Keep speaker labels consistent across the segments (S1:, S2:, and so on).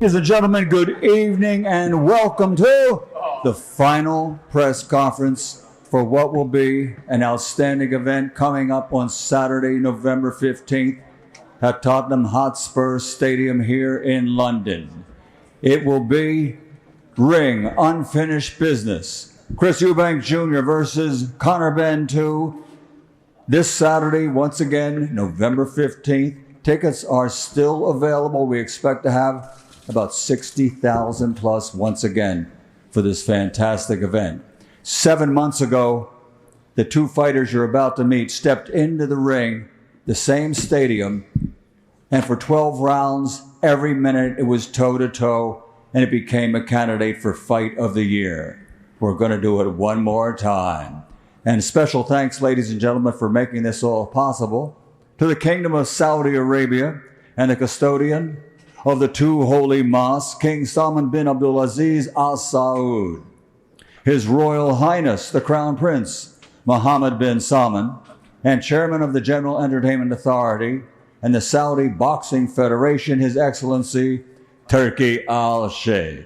S1: Ladies and gentlemen, good evening and welcome to the final press conference for what will be an outstanding event coming up on Saturday, November 15th at Tottenham Hotspur Stadium here in London. It will be ring unfinished business. Chris Eubank Jr. versus Conor Benn 2 this Saturday, once again, November 15th. Tickets are still available. We expect to have about 60,000 plus once again for this fantastic event. 7 months ago, the two fighters you're about to meet stepped into the ring, the same stadium, and for 12 rounds, every minute it was toe-to-toe, and it became a candidate for Fight of the Year. We're going to do it one more time. And special thanks, ladies and gentlemen, for making this all possible, to the Kingdom of Saudi Arabia and the custodian of the two holy mosques, King Salman bin Abdulaziz Al Saud, His Royal Highness, the Crown Prince, Mohammed bin Salman, and Chairman of the General Entertainment Authority and the Saudi Boxing Federation, His Excellency, Turki Al-Sheikh.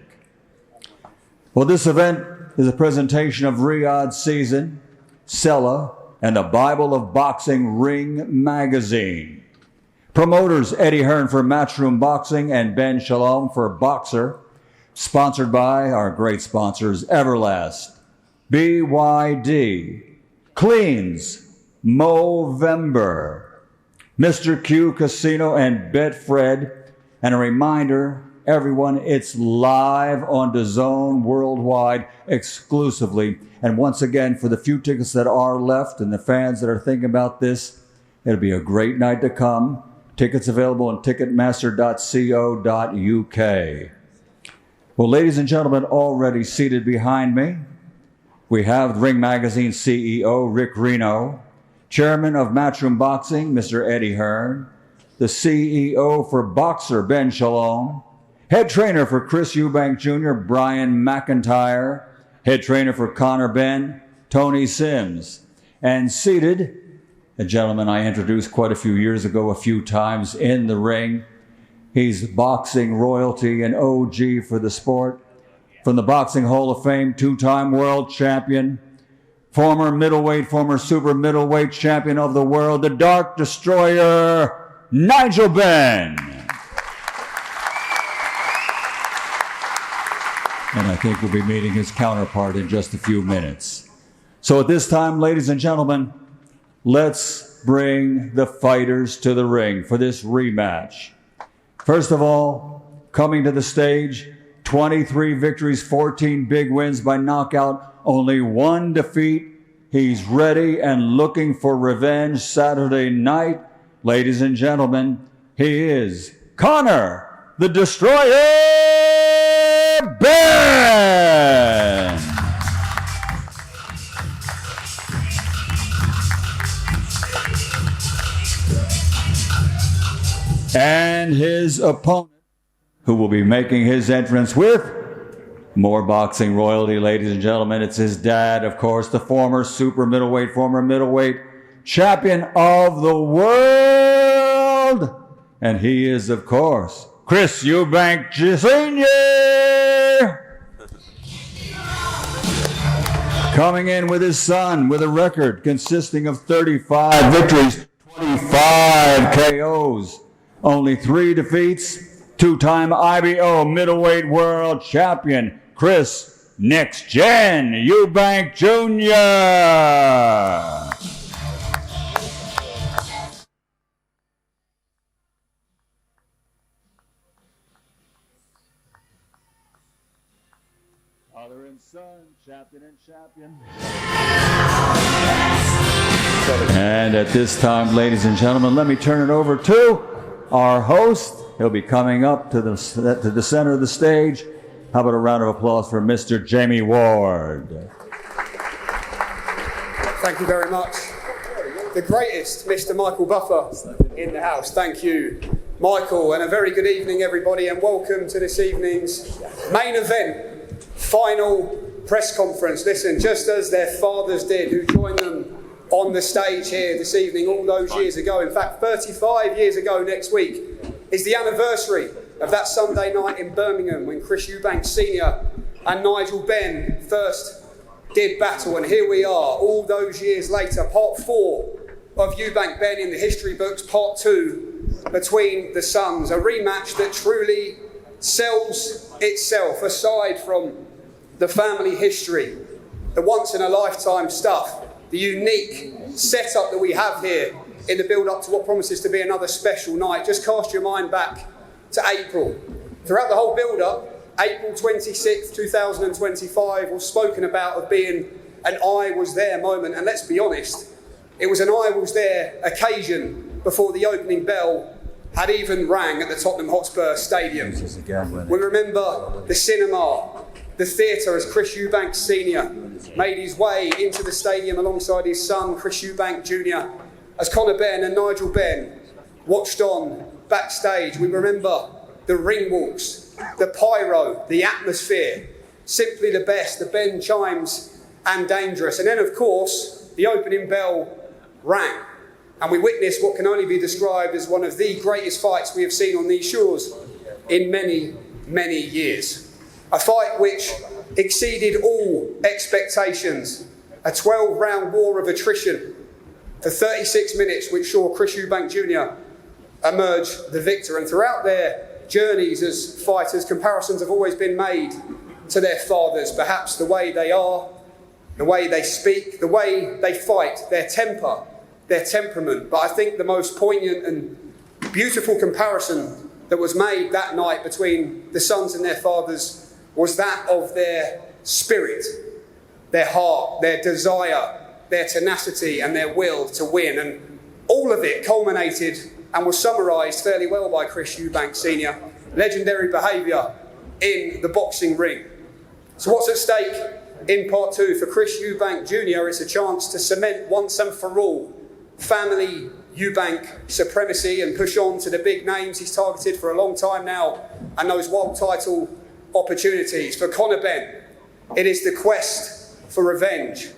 S1: Well, this event is a presentation of Riyadh Season, Sella, and the Bible of Boxing Ring Magazine. Promoters Eddie Hearn for Matchroom Boxing and Ben Shalom for Boxer. Sponsored by our great sponsors, Everlast, BYD, Cleans, Movember, Mr. Q Casino, and Betfred. And a reminder, everyone, it's live on DAZN worldwide exclusively. And once again, for the few tickets that are left and the fans that are thinking about this, it'll be a great night to come. Tickets available on ticketmaster.co.uk. Well, ladies and gentlemen, already seated behind me, we have Ring Magazine CEO Rick Reno, Chairman of Matchroom Boxing, Mr. Eddie Hearn, the CEO for Boxer, Ben Shalom, Head Trainer for Chris Eubank Jr., Brian McIntyre, Head Trainer for Conor Benn, Tony Sims, and seated, a gentleman I introduced quite a few years ago, a few times in the ring. He's boxing royalty and OG for the sport. From the Boxing Hall of Fame, two-time world champion, former middleweight, former super middleweight champion of the world, the Dark Destroyer, Nigel Benn. And I think we'll be meeting his counterpart in just a few minutes. So at this time, ladies and gentlemen, let's bring the fighters to the ring for this rematch. First of all, coming to the stage, 23 victories, 14 big wins by knockout, only one defeat. He's ready and looking for revenge Saturday night. Ladies and gentlemen, he is Conor the Destroyer Benn! And his opponent, who will be making his entrance with more boxing royalty, ladies and gentlemen. It's his dad, of course, the former super middleweight, former middleweight champion of the world. And he is, of course, Chris Eubank Jr. Coming in with his son with a record consisting of 35 victories, 25 KOs. Only 3 defeats, two-time IBO middleweight world champion, Chris Next Gen Eubank Jr. Father and son, champion and champion. And at this time, ladies and gentlemen, let me turn it over to our host. He'll be coming up to the center of the stage. How about a round of applause for Mr. Jamie Ward?
S2: Thank you very much. The greatest, Mr. Michael Buffer, in the house. Thank you, Michael, and a very good evening, everybody, and welcome to this evening's main event, final press conference. Listen, just as their fathers did, who joined them on the stage here this evening all those years ago. In fact, 35 years ago next week is the anniversary of that Sunday night in Birmingham when Chris Eubank Sr. and Nigel Benn first did battle. And here we are, all those years later, part 4 of Eubank Benn in the history books, part 2 between the sons. A rematch that truly sells itself, aside from the family history, the once-in-a-lifetime stuff, the unique setup that we have here in the build-up to what promises to be another special night. Just cast your mind back to April. Throughout the whole build-up, April 26th, 2025 was spoken about of being an I was there moment. And let's be honest, it was an I was there occasion before the opening bell had even rang at the Tottenham Hotspur Stadium. We remember the cinema, the theatre, as Chris Eubank Sr. made his way into the stadium alongside his son, Chris Eubank Jr., as Conor Benn and Nigel Benn watched on backstage. We remember the ring walks, the pyro, the atmosphere, simply the best, the Benn chimes and dangerous. And then, of course, the opening bell rang, and we witnessed what can only be described as one of the greatest fights we have seen on these shores in many, many years. A fight which exceeded all expectations, a 12-round war of attrition for 36 minutes, which saw Chris Eubank Jr. emerge the victor. And throughout their journeys as fighters, comparisons have always been made to their fathers. Perhaps the way they are, the way they speak, the way they fight, their temper, their temperament. But I think the most poignant and beautiful comparison that was made that night between the sons and their fathers was that of their spirit, their heart, their desire, their tenacity and their will to win. And all of it culminated and was summarised fairly well by Chris Eubank Sr. Legendary behaviour in the boxing ring. So what's at stake in part 2 for Chris Eubank Jr. is a chance to cement once and for all family Eubank supremacy and push on to the big names he's targeted for a long time now and those world title opportunities. For Conor Benn, it is the quest for revenge.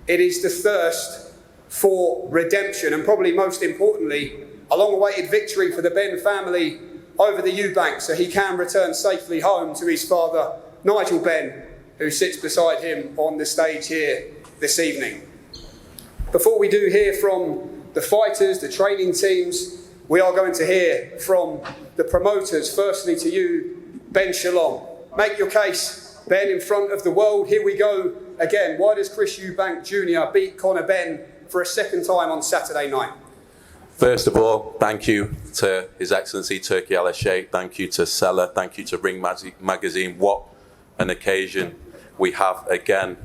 S2: It is the thirst for redemption, and probably most importantly, a long-awaited victory for the Benn family over the Eubanks so he can return safely home to his father, Nigel Benn, who sits beside him on the stage here this evening. Before we do hear from the fighters, the training teams, we are going to hear from the promoters. Firstly to you, Ben Shalom. Make your case, Ben, in front of the world. Here we go again. Why does Chris Eubank Jr. beat Conor Benn for a second time on Saturday night?
S3: First of all, thank you to His Excellency Turki Al-Sheikh. Thank you to Sella. Thank you to Ring Magazine. What an occasion we have again.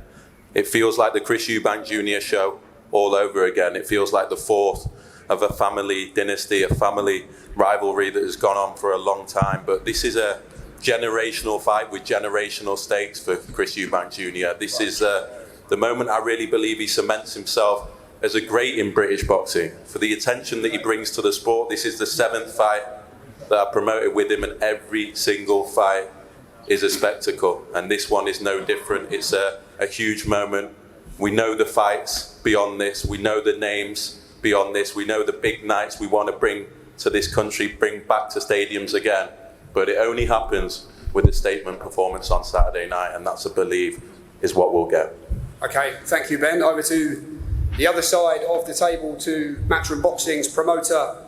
S3: It feels like the Chris Eubank Jr. show all over again. It feels like the fourth of a family dynasty, a family rivalry that has gone on for a long time. But this is a generational fight with generational stakes for Chris Eubank Jr. This is the moment I really believe he cements himself as a great in British boxing. For the attention that he brings to the sport, this is the 7th fight that I promoted with him, and every single fight is a spectacle. And this one is no different. It's a huge moment. We know the fights beyond this. We know the names beyond this. We know the big nights we want to bring to this country, bring back to stadiums again. But it only happens with a statement performance on Saturday night, and that's, I believe, is what we'll get.
S2: Okay, thank you, Ben. Over to the other side of the table, to Matchroom Boxing's promoter,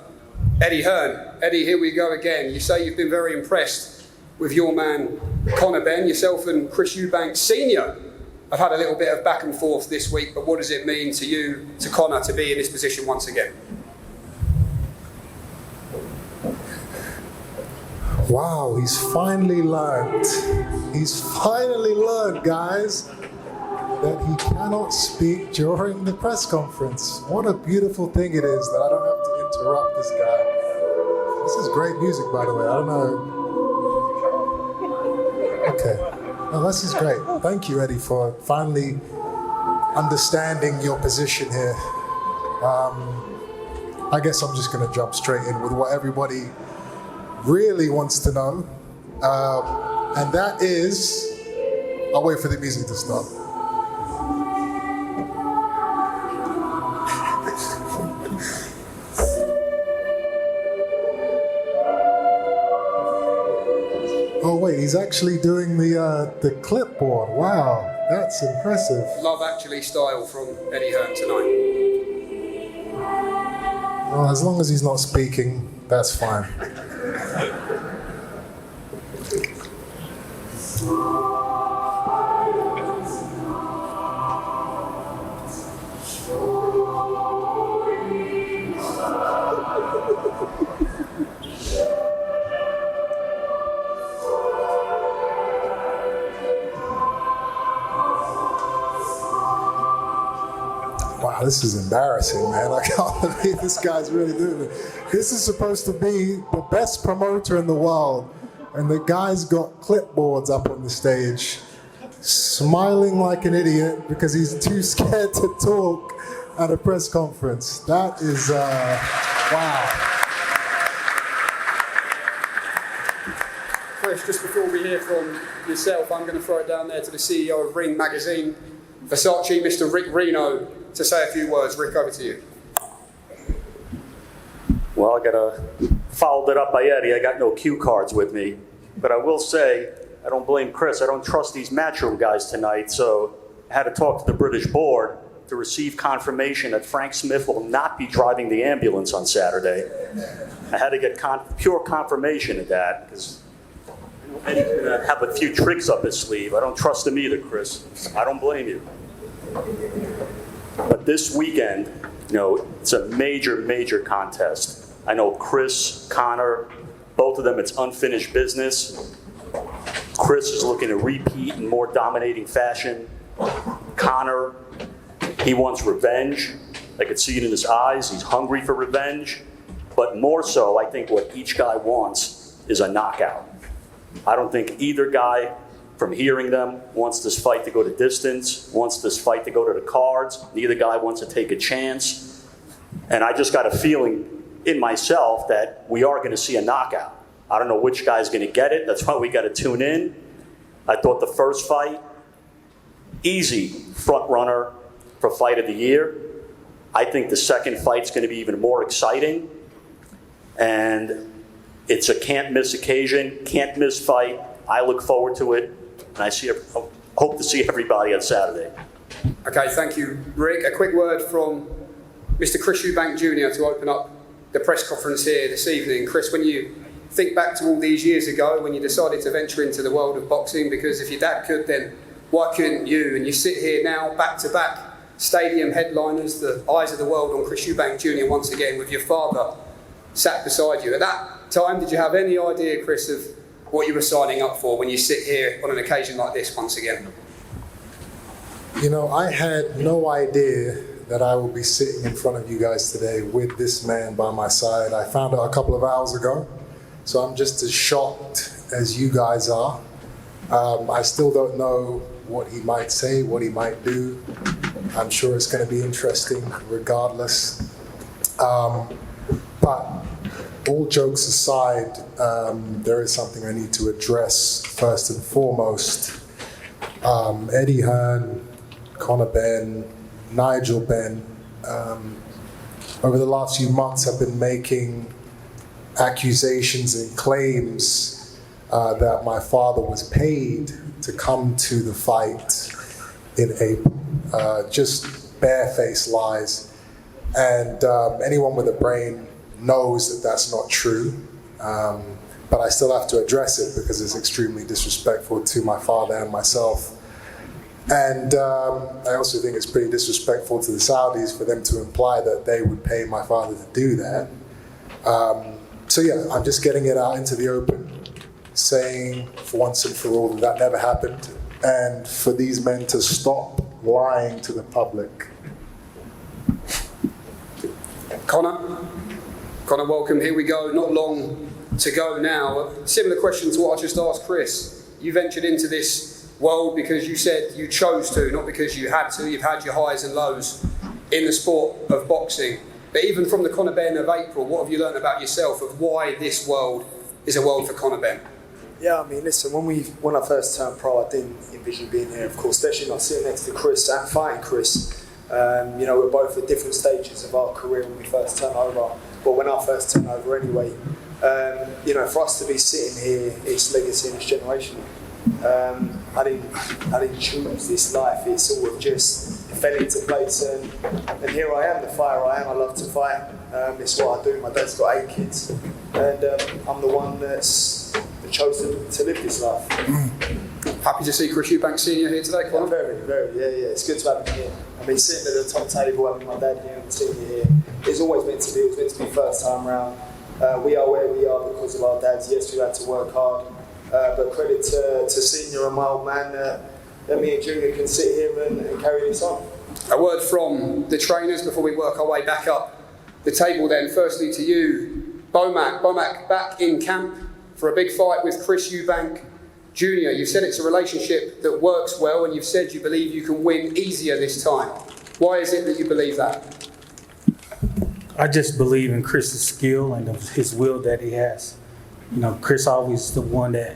S2: Eddie Hearn. Eddie, here we go again. You say you've been very impressed with your man, Conor Benn. Yourself and Chris Eubank Sr. have had a little bit of back and forth this week, but what does it mean to you, to Conor, to be in this position once again?
S4: Wow, he's finally learned. He's finally learned, guys, that he cannot speak during the press conference. What a beautiful thing it is that I don't have to interrupt this guy. This is great music, by the way. I don't know. Okay. No, this is great. Thank you, Eddie, for finally understanding your position here. I guess I'm just going to jump straight in with what everybody really wants to know. And that is, I'll wait for the music to stop. Oh wait, he's actually doing the clipboard. Wow, that's impressive.
S2: Love Actually style from Eddie Hearn tonight.
S4: Well, as long as he's not speaking, that's fine. Wow, this is embarrassing, man. I can't believe this guy's really doing it. This is supposed to be the best promoter in the world, and the guy's got clipboards up on the stage, smiling like an idiot because he's too scared to talk at a press conference. That is, wow.
S2: Chris, just before we hear from yourself, I'm going to throw it down there to the CEO of Ring Magazine, Versace, Mr. Rick Reno, to say a few words. Rick, over to you.
S5: Well, followed it up by Eddie. I got no cue cards with me. But I will say, I don't blame Chris. I don't trust these matchroom guys tonight. So I had to talk to the British board to receive confirmation that Frank Smith will not be driving the ambulance on Saturday. I had to get pure confirmation of that because Eddie's going to have a few tricks up his sleeve. I don't trust him either, Chris. I don't blame you. But this weekend, it's a major, major contest. I know Chris, Conor, both of them, it's unfinished business. Chris is looking to repeat in more dominating fashion. Conor, he wants revenge. I could see it in his eyes. He's hungry for revenge. But more so, I think what each guy wants is a knockout. I don't think either guy, from hearing them, wants this fight to go to distance, wants this fight to go to the cards. Neither guy wants to take a chance. And I just got a feeling in myself that we are going to see a knockout. I don't know which guy's going to get it. That's why we got to tune in. I thought the first fight, easy front runner for fight of the year. I think the second fight's going to be even more exciting. And it's a can't miss occasion, can't miss fight. I look forward to it. And I hope to see everybody on Saturday.
S2: Okay, thank you, Rick. A quick word from Mr. Chris Eubank Jr. to open up the press conference here this evening. Chris, when you think back to all these years ago when you decided to venture into the world of boxing, because if your dad could, then why couldn't you? And you sit here now, back-to-back stadium headliners, the eyes of the world on Chris Eubank Jr. once again, with your father sat beside you. At that time, did you have any idea, Chris, of what you were signing up for when you sit here on an occasion like this once again?
S4: I had no idea that I would be sitting in front of you guys today with this man by my side. I found out a couple of hours ago, so I'm just as shocked as you guys are. I still don't know what he might say, what he might do. I'm sure it's going to be interesting regardless. But all jokes aside, there is something I need to address first and foremost. Eddie Hearn, Conor Benn, Nigel Benn, over the last few months have been making accusations and claims that my father was paid to come to the fight in April. Just barefaced lies. And anyone with a brain knows that that's not true. But I still have to address it because it's extremely disrespectful to my father and myself. And I also think it's pretty disrespectful to the Saudis for them to imply that they would pay my father to do that. So yeah, I'm just getting it out into the open, saying for once and for all that that never happened, and for these men to stop lying to the public.
S2: Conor, welcome. Here we go. Not long to go now. A similar question to what I just asked Chris. You ventured into this world because you said you chose to, not because you had to. You've had your highs and lows in the sport of boxing. But even from the Conor Benn of April, what have you learned about yourself of why this world is a world for Conor Benn?
S6: Yeah, I mean, listen, when I first turned pro, I didn't envision being here, of course, especially not sitting next to Chris and fighting Chris. We're both at different stages of our career when we first turned over. But when I first turned over anyway, For us to be sitting here, it's legacy and it's generational. I didn't choose this life. It sort of just fell into place, and here I am, the fighter I am. I love to fight. It's what I do. My dad's got 8 kids, and I'm the one that's chosen to live this life.
S2: Happy to see Chris Eubank Sr. here today, Conor.
S6: Very, very, yeah. It's good to have him here. I mean, sitting at the top table, having my dad here and Senior here, it's always meant to be. It was meant to be first time round. We are where we are because of our dads. Yes, we had to work hard, but credit to Senior and my old man that me and Junior can sit here and carry this on.
S2: A word from the trainers before we work our way back up the table then. Firstly to you, Bomac. Bomac back in camp for a big fight with Chris Eubank Jr. You've said it's a relationship that works well, and you've said you believe you can win easier this time. Why is it that you believe that?
S7: I just believe in Chris's skill and his will that he has. Chris always the one that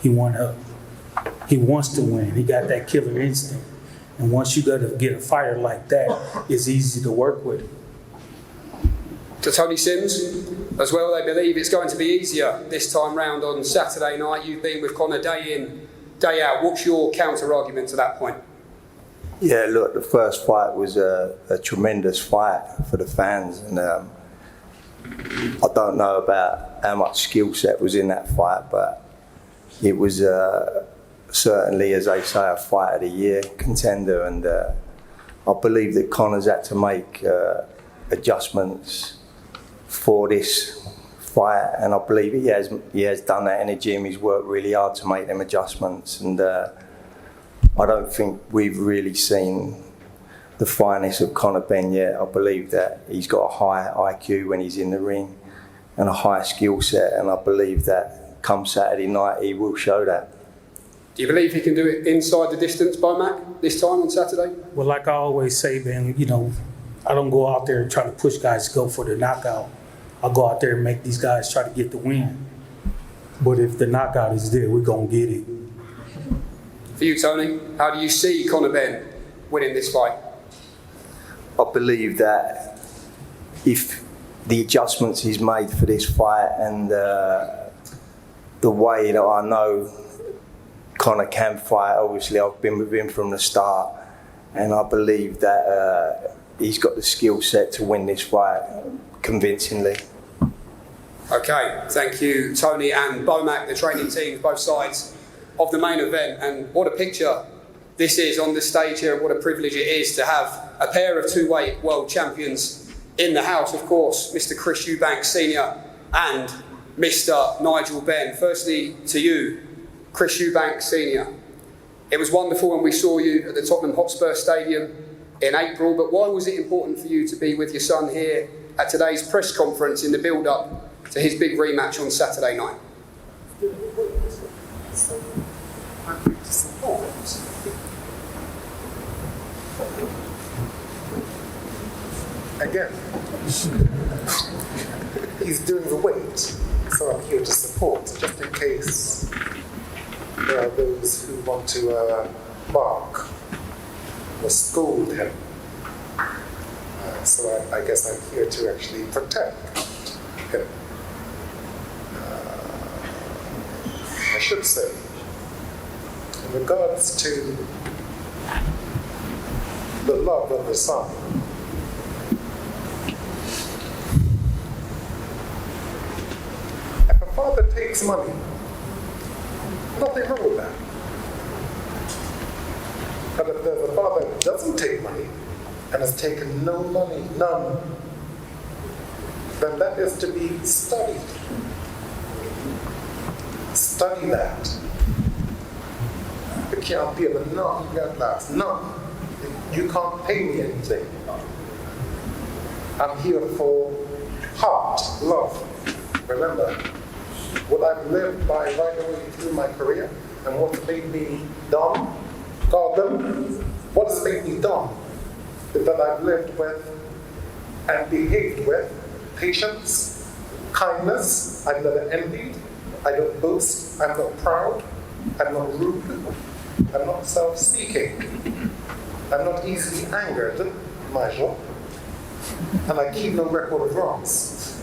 S7: he wants to win. He got that killer instinct. And once you get a fighter like that, it's easy to work with.
S2: To Tony Sims as well, they believe it's going to be easier this time round on Saturday night. You've been with Conor day in, day out. What's your counter-argument to that point?
S8: Yeah, look, the first fight was a tremendous fight for the fans, and I don't know about how much skill set was in that fight, but it was certainly, as they say, a fight of the year contender, and I believe that Conor's had to make adjustments for this fight, and I believe he has done that in the gym. He's worked really hard to make them adjustments, and I don't think we've really seen the finest of Conor Benn yet. I believe that he's got a high IQ when he's in the ring and a high skill set, and I believe that come Saturday night he will show that.
S2: Do you believe he can do it inside the distance, Bomac, this time on Saturday?
S7: Well, like I always say, Ben, I don't go out there and try to push guys to go for the knockout. I'll go out there and make these guys try to get the win. But if the knockout is there, we're going to get it.
S2: For you, Tony, how do you see Conor Benn winning this fight?
S8: I believe that if the adjustments he's made for this fight and the way that I know Conor can fight, obviously I've been with him from the start, and I believe that he's got the skill set to win this fight convincingly.
S2: Okay, thank you, Tony and Bomac, the training teams, both sides of the main event. And what a picture this is on the stage here, and what a privilege it is to have a pair of two-weight world champions in the house, of course, Mr. Chris Eubank Sr. and Mr. Nigel Benn. Firstly, to you, Chris Eubank Sr. It was wonderful when we saw you at the Tottenham Hotspur Stadium in April, but why was it important for you to be with your son here at today's press conference in the build-up to his big rematch on Saturday night?
S4: Again, he's doing the weight, so I'm here to support, just in case there are those who want to bark or scold him. So I guess I'm here to actually protect him. I should say, in regards to the love of the son, if a father takes money, nothing wrong with that. But if there's a father who doesn't take money and has taken no money, none, then that is to be studied. Study that. It can't be a none that lasts. None. You can't pay me anything. I'm here for heart, love. Remember, what I've lived by right away through my career and what's made me dumb, what has made me dumb is that I've lived with and behaved with patience, kindness. I've never envied. I don't boast. I'm not proud. I'm not rude. I'm not self-seeking. I'm not easily angered, Nigel. And I keep no record of wrongs.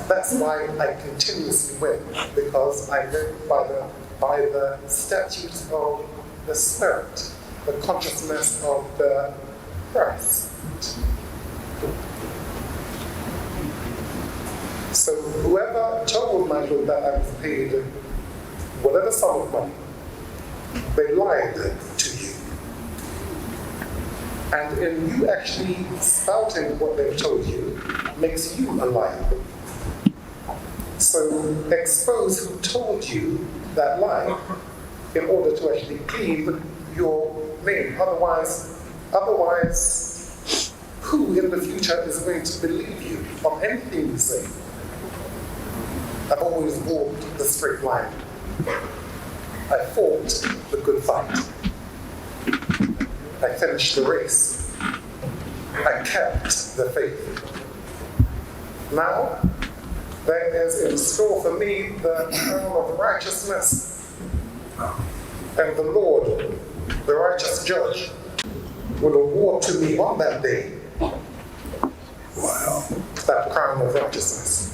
S4: That's why I continuously win, because I live by the statutes of the spirit, the consciousness of the Christ. So whoever told Michael that I was paid whatever sum of money, they lied to you. And in you actually spouting what they told you makes you a liar. So expose who told you that lie in order to actually clean your name. Otherwise, who in the future is going to believe you on anything you say? I've always walked the straight line. I fought the good fight. I finished the race. I kept the faith. Now, there is in store for me the crown of righteousness. And the Lord, the righteous judge, will award to me on that day, wow, that crown of righteousness.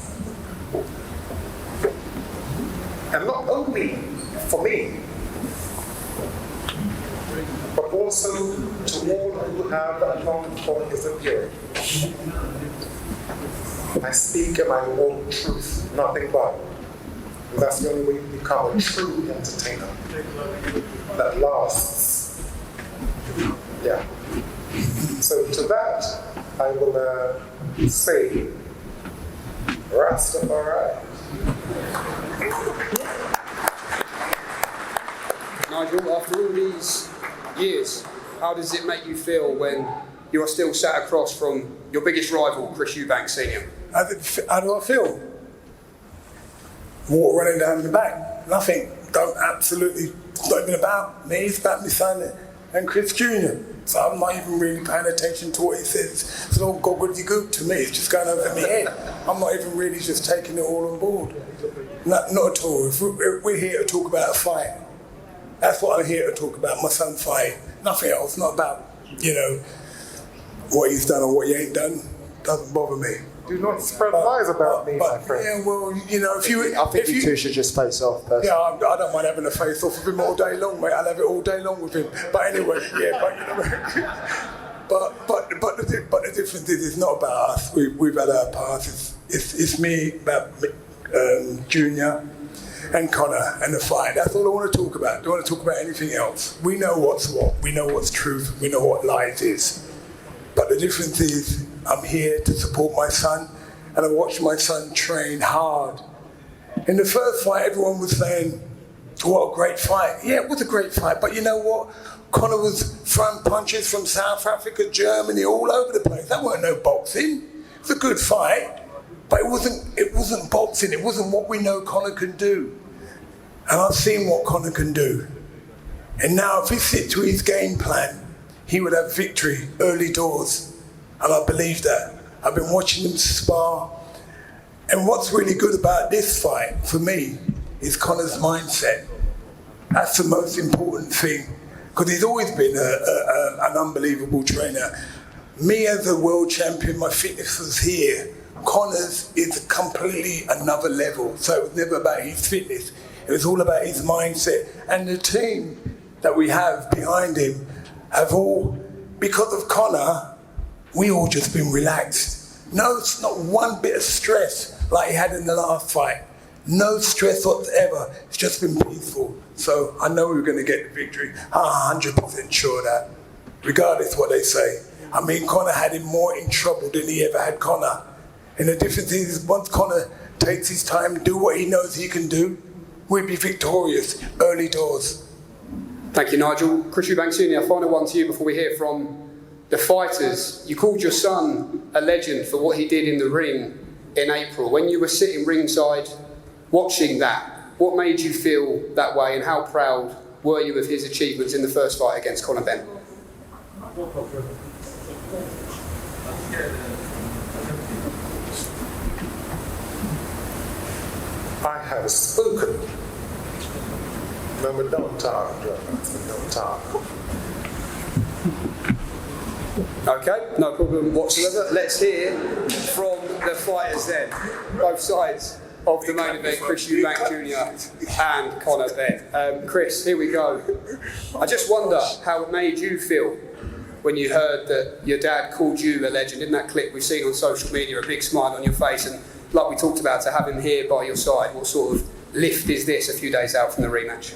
S4: And not only for me, but also to all who have longed for his appearing. I speak and I walk truth, nothing but. And that's the only way you become a true entertainer that lasts. Yeah. So to that, I will say, Rastafari.
S2: Nigel, after all these years, how does it make you feel when you are still sat across from your biggest rival, Chris Eubank Sr.?
S9: How do I feel? Water running down the back. Nothing. It's not even about me. It's about my son and Chris Jr. So I'm not even really paying attention to what he says. It's all gobbledygook to me. It's just going over my head. I'm not even really just taking it all on board. Not at all. If we're here to talk about a fight. That's what I'm here to talk about, my son's fight. Nothing else. Not about, what he's done or what he ain't done. Doesn't bother me.
S4: Do not spread lies about me, my friend.
S9: Yeah, well, if you...
S6: I think you two should just face off, personally.
S9: Yeah, I don't mind having a face off with him all day long, mate. I'll have it all day long with him. But anyway, but the difference is it's not about us. We've had our past. It's me, about Junior and Conor and the fight. That's all I want to talk about. I don't want to talk about anything else. We know what's what. We know what's truth. We know what lies is. But the difference is I'm here to support my son, and I watched my son train hard. In the first fight, everyone was saying, what a great fight. Yeah, it was a great fight, but you know what? Conor was throwing punches from South Africa, Germany, all over the place. That weren't no boxing. It was a good fight, but it wasn't boxing. It wasn't what we know Conor can do. And I've seen what Conor can do. And now if he stick to his game plan, he would have victory early doors. And I believe that. I've been watching him spar. And what's really good about this fight, for me, is Conor's mindset. That's the most important thing. Because he's always been an unbelievable trainer. Me as a world champion, my fitness was here. Conor's is completely another level. So it was never about his fitness. It was all about his mindset. And the team that we have behind him have all, because of Conor, we all just been relaxed. No, it's not one bit of stress like he had in the last fight. No stress whatsoever. It's just been peaceful. So I know we're going to get the victory. I'm 100% sure of that, regardless what they say. I mean, Conor had him more in trouble than he ever had Conor. And the difference is, once Conor takes his time, do what he knows he can do, we'll be victorious early doors.
S2: Thank you, Nigel. Chris Eubank Sr., final one to you before we hear from the fighters. You called your son a legend for what he did in the ring in April. When you were sitting ringside watching that, what made you feel that way, and how proud were you of his achievements in the first fight against Conor Benn?
S4: I have spoken. No, but don't talk, don't talk.
S2: Okay, no problem whatsoever. Let's hear from the fighters then, both sides of the main event, Chris Eubank Jr. and Conor Benn. Chris, here we go. I just wonder how it made you feel when you heard that your dad called you a legend. In that clip we've seen on social media, a big smile on your face, and like we talked about, to have him here by your side, what sort of lift is this a few days out from the rematch?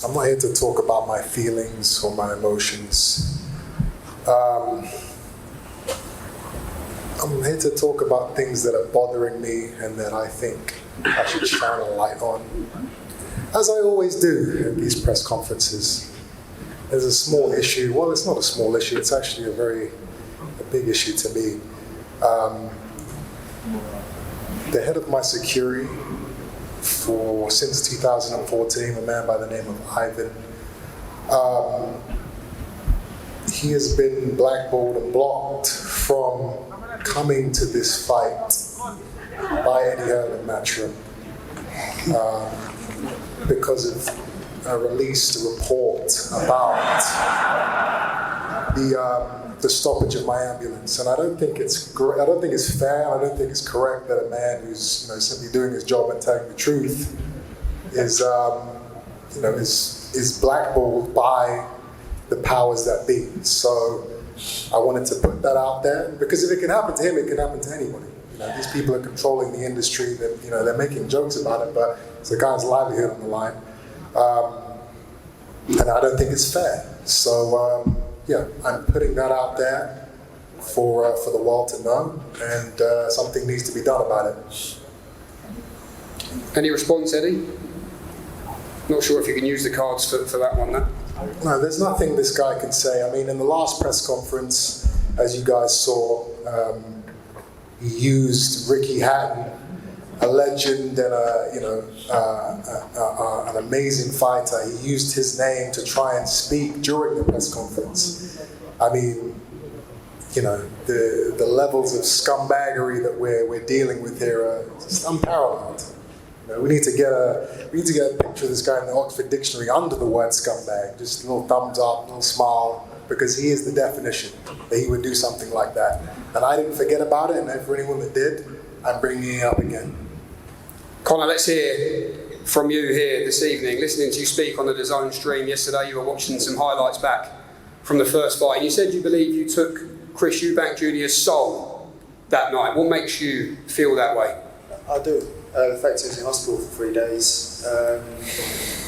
S4: I'm not here to talk about my feelings or my emotions. I'm here to talk about things that are bothering me and that I think I should shine a light on, as I always do at these press conferences. There's a small issue. Well, it's not a small issue. It's actually a big issue to me. The head of my security since 2014, a man by the name of Ivan, he has been blackballed and blocked from coming to this fight by Eddie Hearn and Matchroom because of a released report about the stoppage of my ambulance, and I don't think it's fair. I don't think it's correct that a man who's simply doing his job and telling the truth is blackballed by the powers that be. So I wanted to put that out there, because if it can happen to him, it can happen to anybody. These people are controlling the industry. That they're making jokes about it, but it's a guy's livelihood on the line, and I don't think it's fair. So I'm putting that out there for the world to know, and something needs to be done about it.
S2: Any response, Eddie? Not sure if you can use the cards for that one, no?
S4: No, there's nothing this guy can say. I mean, in the last press conference, as you guys saw, he used Ricky Hatton, a legend and an amazing fighter. He used his name to try and speak during the press conference. I mean, the levels of scumbaggery that we're dealing with here are just unparalleled. We need to get a picture of this guy in the Oxford Dictionary under the word scumbag. Just a little thumbs up, a little smile, because he is the definition that he would do something like that. And I didn't forget about it, and for anyone that did, I'm bringing it up again.
S2: Conor, let's hear from you here this evening. Listening to you speak on the DAZN stream yesterday, you were watching some highlights back from the first fight, and you said you believe you took Chris Eubank Jr.'s soul that night. What makes you feel that way?
S6: I do. The fact I was in hospital for 3 days. I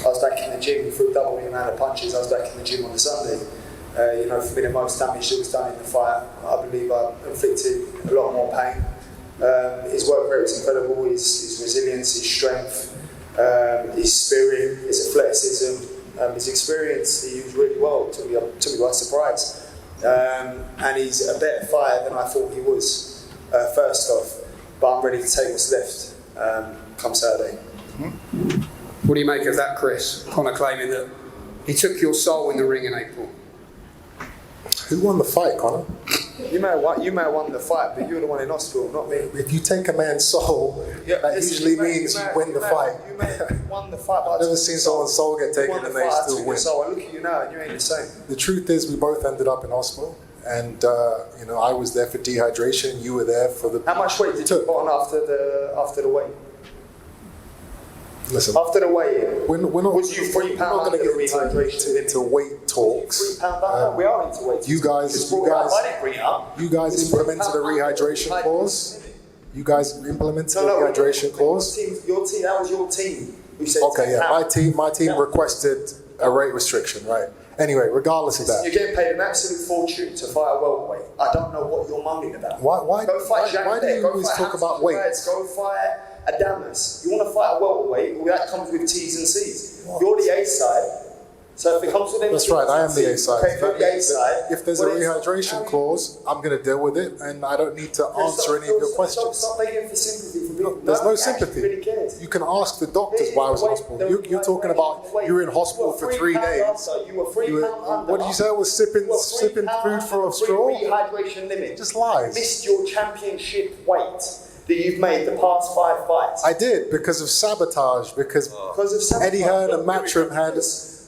S6: was back in the gym, threw double the amount of punches. I was back in the gym on the Sunday. For me, the most damage that was done in the fight, I believe I inflicted a lot more pain. His work rate was incredible. His resilience, his strength, his spirit, his athleticism, his experience. He was really well. Took me by surprise. And he's a better fighter than I thought he was. First off, but I'm ready to take what's left. Come Saturday.
S2: What do you make of that, Chris? Conor claiming that he took your soul in the ring in April.
S4: Who won the fight, Conor?
S6: You may have won the fight, but you're the one in hospital, not me.
S4: If you take a man's soul, that usually means you win the fight.
S6: You may have won the fight.
S4: I've never seen someone's soul get taken and they still win.
S6: I look at you now and you ain't the same.
S4: The truth is, we both ended up in hospital, and I was there for dehydration. You were there for the.
S6: How much weight did you put on after the weigh?
S4: Listen,
S6: after the weigh-in,
S4: we're not.
S6: Was you 3 pound under the rehydration?
S4: Into weight talks.
S6: 3 pound under. We are into weight.
S4: You guys implemented a rehydration clause. You guys implemented a rehydration clause.
S6: Your team. That was your team. Who said
S4: okay, yeah. My team requested a rate restriction, right? Anyway, regardless of that,
S6: you're getting paid an absolute fortune to fight a welterweight. I don't know what you're mumbling about.
S4: Why do you always talk about weight?
S6: Go fight a Damas. You want to fight a welterweight? Well, that comes with T's and C's. What? You're the A side. So if it comes with them,
S4: that's right. I am the A side.
S6: Okay, you're the A side.
S4: If there's a rehydration clause, I'm going to deal with it, and I don't need to answer any of your questions.
S6: Stop begging for sympathy from people.
S4: There's no sympathy.
S6: Really cares.
S4: You can ask the doctors why I was in hospital. You're talking about you were in hospital for 3 days.
S6: You were 3 pounds under.
S4: What did you say? I was sipping food from a straw?
S6: Rehydration limit.
S4: Just lies.
S6: You missed your championship weight that you've made the past 5 fights.
S4: I did, because of sabotage, because Eddie Hearn and Matchroom had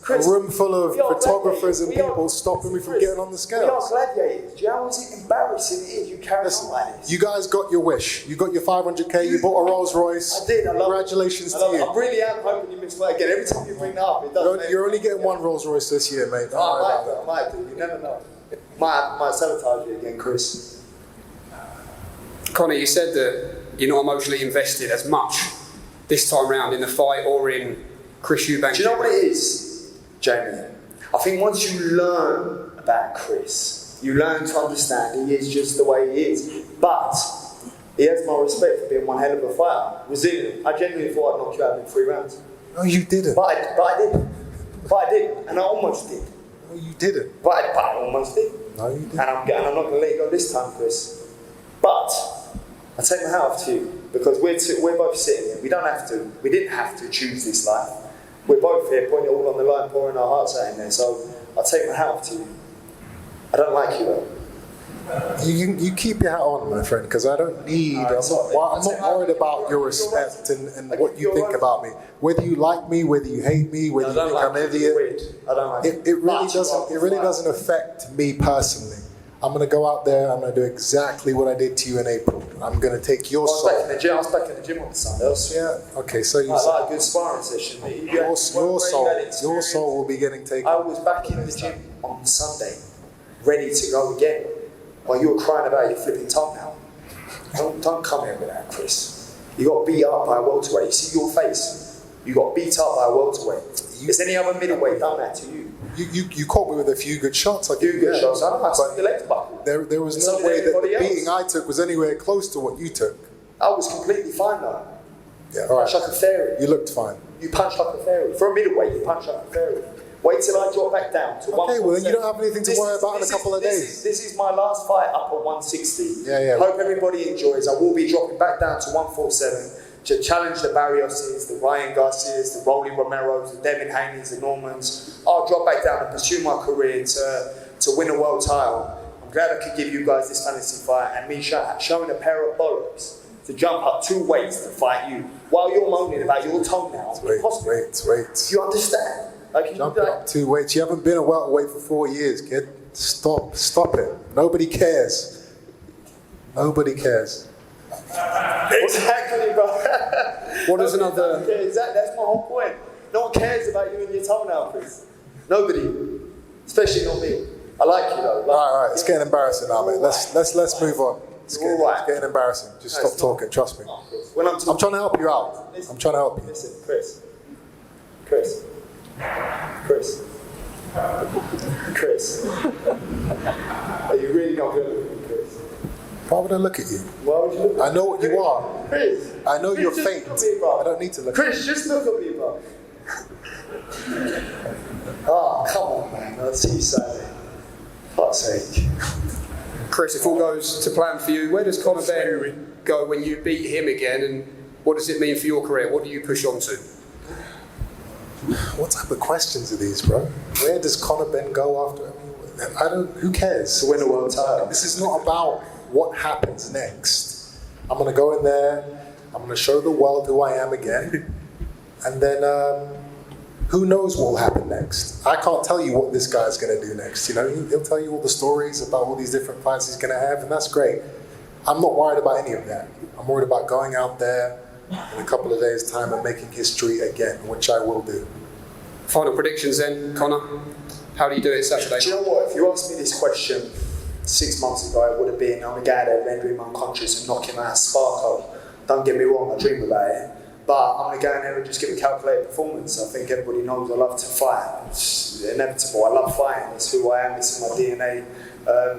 S6: Chris,
S4: a room full of
S6: we are
S4: photographers and
S6: gladiators.
S4: people stopping me from
S6: Chris,
S4: getting on the
S6: We are
S4: scales.
S6: gladiators. Do you know how embarrassing it is you carry on like this?
S4: You guys got your wish. You got your 500k. You bought a Rolls Royce.
S6: I did. I love
S4: Congratulations
S6: it.
S4: to you.
S6: I really am hoping you miss again. Every time you bring that up, it does.
S4: You're only getting one Rolls Royce this year, mate. Don't worry about that.
S6: I might do. You never know. Might sabotage you again, Chris.
S2: Conor, you said that you're not emotionally invested as much this time round in the fight or in Chris Eubank.
S6: Do you know what it is, Jamie? I think once you learn about Chris, you learn to understand he is just the way he is. But he has my respect for being one hell of a fighter. Resilient. I genuinely thought I'd knock you out in 3 rounds.
S4: No, you didn't.
S6: But I did. And I almost did.
S4: No, you didn't.
S6: But I almost did.
S4: No, you didn't.
S6: And I'm not going to let you go this time, Chris. But I take my hat off to you because we're both sitting here. We didn't have to choose this life. We're both here, putting it all on the line, pouring our hearts out in there. So I take my hat off to you. I don't like you though.
S4: You keep your hat on, my friend, because I don't need. I'm not worried about your respect and what you think about me. Whether you like me, whether you hate me, whether you think I'm an idiot.
S6: I don't like
S4: It really doesn't affect me personally. I'm going to go out there. I'm going to do exactly what I did to you in April. I'm going to take your soul.
S6: I was back in the gym on the Sunday.
S4: Yeah. Okay. So you
S6: I
S4: said
S6: like a good sparring session.
S4: your soul will be getting taken.
S6: I was back in the gym on Sunday, ready to go again. While you were crying about your flipping top now. Don't come here with that, Chris. You got beat up by a welterweight. You see your face. You got beat up by a welterweight. Is any other middleweight done that to you?
S4: You caught me with a few good shots.
S6: Shots. I know. I saw your legs buckle.
S4: There was no way that the beating I took was anywhere close to what you took.
S6: I was completely fine though.
S4: Yeah, all right.
S6: Punched like a fairy.
S4: You looked fine.
S6: You punched like a fairy. For a middleweight, you punched like a fairy. Wait till I drop back down to 147.
S4: Okay, well then you don't have anything to worry about in a couple of days.
S6: This is my last fight up at 160.
S4: Yeah.
S6: Hope everybody enjoys. I will be dropping back down to 147 to challenge the Barrioses, the Ryan Garcias, the Rolly Romeros, the Devin Haney's, the Normans. I'll drop back down and pursue my career to win a world title. I'm glad I could give you guys this fantasy fight and me showing a pair of bollocks to jump up 2 weights to fight you while you're moaning about your toenail.
S4: Wait.
S6: You understand?
S4: Jump up 2 weights. You haven't been a welterweight for 4 years, kid. Stop it. Nobody cares.
S6: Exactly, bro.
S2: What is another?
S6: Exactly. That's my whole point. No one cares about you and your toenail, Chris. Nobody, especially not me. I like you though.
S4: All right. It's getting embarrassing now, mate. Let's move on. It's getting embarrassing. Just stop talking. Trust me.
S6: When I'm
S4: trying to help you out. I'm trying to help you.
S6: Listen, Chris. Are you really not going to look at me, Chris?
S4: Why would I look at you?
S6: Why would you look at me?
S4: I know what you are.
S6: Chris.
S4: I know you're
S6: just
S4: fake.
S6: look at me, bro.
S4: I don't need to look
S6: Chris, just look at me, bro. Oh, come on, man. I'll see you Saturday. Fuck's sake.
S2: Chris, if all goes to plan for you, where does Conor Benn go when you beat him again, and what does it mean for your career? What do you push on to?
S4: What type of questions are these, bro? Where does Conor Benn go after? Who cares?
S6: To win a world title.
S4: This is not about what happens next. I'm going to go in there, I'm going to show the world who I am again, and then who knows what will happen next. I can't tell you what this guy's going to do next. You know, he'll tell you all the stories about all these different fights he's going to have, and that's great. I'm not worried about any of that. I'm worried about going out there in a couple of days' time and making history again, which I will do.
S2: Final predictions then, Conor. How do you do it Saturday?
S6: Do you know what? If you asked me this question 6 months ago, it would have been, I'm going to go out there, render him unconscious and knock him out sparkle. Don't get me wrong, I dream about it. But I'm going to go in there and just give a calculated performance. I think everybody knows I love to fight. It's inevitable. I love fighting. It's who I am. It's in my DNA.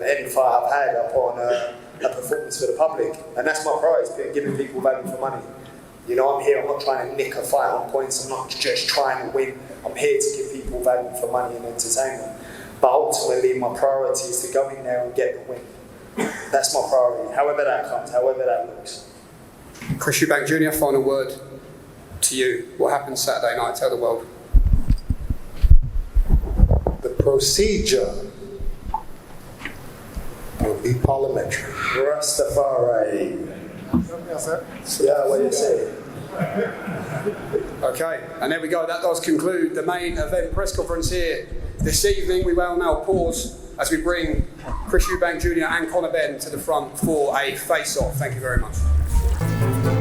S6: Any fight I've had, I put on a performance for the public. And that's my prize, giving people value for money. You know, I'm here, I'm not trying to nick a fight on points. I'm not just trying to win. I'm here to give people value for money and entertainment. But ultimately, my priority is to go in there and get the win. That's my priority, however that comes, however that looks.
S2: Chris Eubank Jr., final word to you. What happens Saturday night? Tell the world.
S4: The procedure will be parliamentary.
S6: Rastafari. Yeah, what do you say?
S2: Okay, and there we go. That does conclude the main event press conference here this evening. We will now pause as we bring Chris Eubank Jr. and Conor Benn to the front for a face-off. Thank you very much.